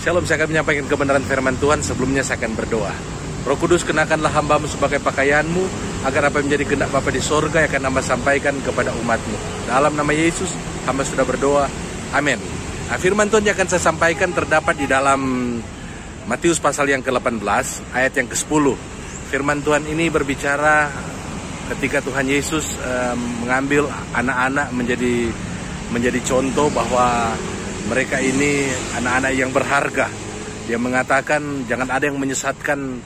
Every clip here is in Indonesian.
Shalom, saya akan menyampaikan kebenaran firman Tuhan. Sebelumnya saya akan berdoa. Roh Kudus, kenakanlah hamba-Mu sebagai pakaian-Mu, agar apa yang menjadi kehendak Bapa di sorga yang akan hamba sampaikan kepada umat-Mu. Dalam nama Yesus, hamba sudah berdoa. Amin. Nah, firman Tuhan yang akan saya sampaikan terdapat di dalam Matius pasal yang ke-18, ayat yang ke-10. Firman Tuhan ini berbicara ketika Tuhan Yesus mengambil anak-anak menjadi contoh bahwa mereka ini anak-anak yang berharga. Dia mengatakan jangan ada yang menyesatkan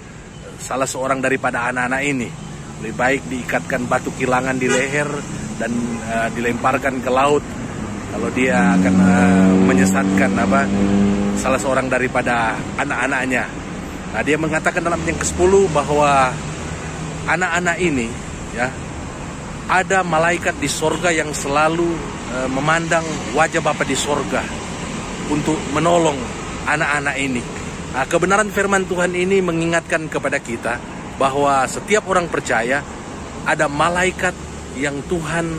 salah seorang daripada anak-anak ini. Lebih baik diikatkan batu kilangan di leher dan dilemparkan ke laut kalau dia akan menyesatkan salah seorang daripada anak-anaknya. Nah, dia mengatakan dalam yang ke-10 bahwa anak-anak ini ya, ada malaikat di sorga yang selalu memandang wajah Bapa di sorga untuk menolong anak-anak ini. Nah, kebenaran firman Tuhan ini mengingatkan kepada kita bahwa setiap orang percaya ada malaikat yang Tuhan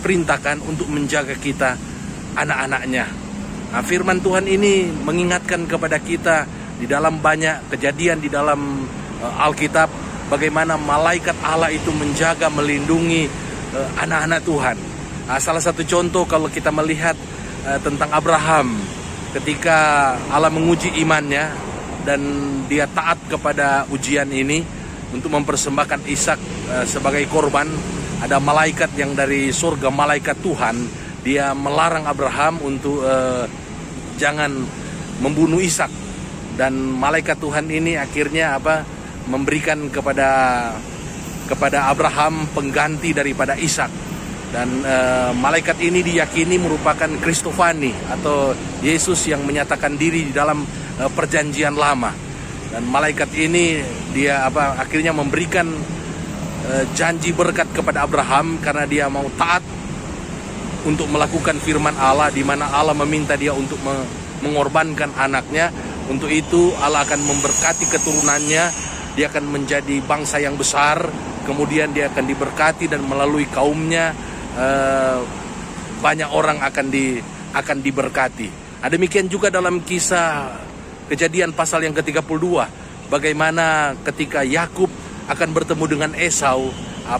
perintahkan untuk menjaga kita, anak-anaknya. Nah, firman Tuhan ini mengingatkan kepada kita di dalam banyak kejadian di dalam Alkitab, bagaimana malaikat Allah itu menjaga, melindungi anak-anak Tuhan. Nah, salah satu contoh kalau kita melihat tentang Abraham, ketika Allah menguji imannya dan dia taat kepada ujian ini untuk mempersembahkan Ishak sebagai korban, ada malaikat yang dari surga, malaikat Tuhan, dia melarang Abraham untuk jangan membunuh Ishak, dan malaikat Tuhan ini akhirnya memberikan kepada Abraham pengganti daripada Ishak. Dan malaikat ini diyakini merupakan Kristofani atau Yesus yang menyatakan diri di dalam perjanjian lama. Dan malaikat ini dia akhirnya memberikan janji berkat kepada Abraham karena dia mau taat untuk melakukan firman Allah, di mana Allah meminta dia untuk mengorbankan anaknya. Untuk itu Allah akan memberkati keturunannya, dia akan menjadi bangsa yang besar, kemudian dia akan diberkati dan melalui kaumnya banyak orang akan diberkati. Demikian juga dalam kisah Kejadian pasal yang ke-32, bagaimana ketika Yakub akan bertemu dengan Esau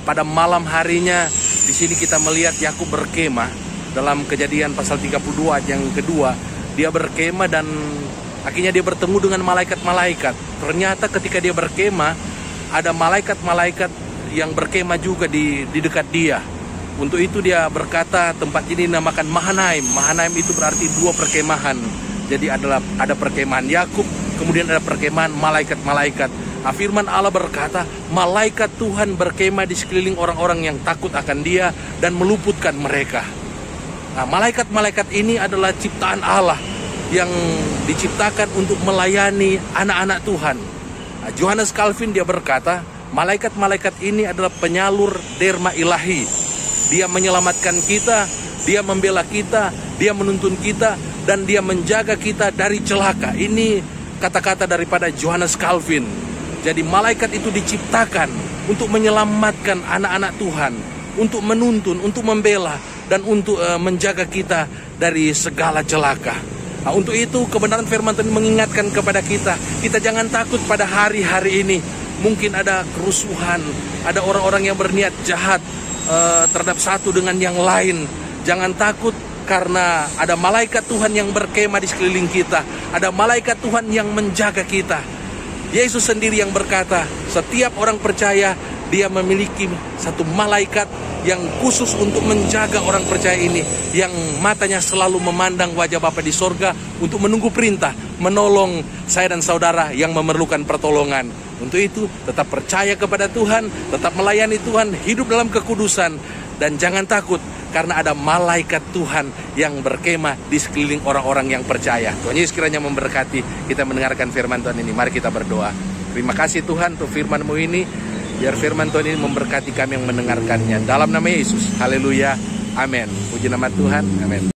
pada malam harinya. Di sini kita melihat Yakub berkemah dalam Kejadian pasal 32 ayat yang kedua. Dia berkemah dan akhirnya dia bertemu dengan malaikat-malaikat. Ternyata ketika dia berkemah, ada malaikat-malaikat yang berkemah juga di dekat dia. Untuk itu dia berkata tempat ini dinamakan Mahanaim. Mahanaim itu berarti dua perkemahan. Jadi ada perkemahan Yakub, kemudian ada perkemahan malaikat-malaikat. Firman Allah berkata, malaikat Tuhan berkemah di sekeliling orang-orang yang takut akan Dia dan meluputkan mereka. Nah, malaikat-malaikat ini adalah ciptaan Allah yang diciptakan untuk melayani anak-anak Tuhan. Johannes Calvin dia berkata, malaikat-malaikat ini adalah penyalur derma ilahi. Dia menyelamatkan kita, dia membela kita, dia menuntun kita, dan dia menjaga kita dari celaka. Ini kata-kata daripada Johannes Calvin. Jadi malaikat itu diciptakan untuk menyelamatkan anak-anak Tuhan, untuk menuntun, untuk membela, dan untuk menjaga kita dari segala celaka. Nah, untuk itu kebenaran firman Tuhan mengingatkan kepada kita jangan takut pada hari-hari ini. Mungkin ada kerusuhan, ada orang-orang yang berniat jahat terhadap satu dengan yang lain. Jangan takut, karena ada malaikat Tuhan yang berkemah di sekeliling kita. Ada malaikat Tuhan yang menjaga kita. Yesus sendiri yang berkata, setiap orang percaya dia memiliki satu malaikat yang khusus untuk menjaga orang percaya ini, yang matanya selalu memandang wajah Bapa di sorga untuk menunggu perintah, menolong saya dan saudara yang memerlukan pertolongan. Untuk itu tetap percaya kepada Tuhan, tetap melayani Tuhan, hidup dalam kekudusan, dan jangan takut karena ada malaikat Tuhan yang berkemah di sekeliling orang-orang yang percaya. Tuhan Yesus kiranya memberkati kita mendengarkan firman Tuhan ini. Mari kita berdoa. Terima kasih Tuhan untuk firman-Mu ini. Biar firman Tuhan ini memberkati kami yang mendengarkannya. Dalam nama Yesus. Haleluya. Amin. Puji nama Tuhan. Amin.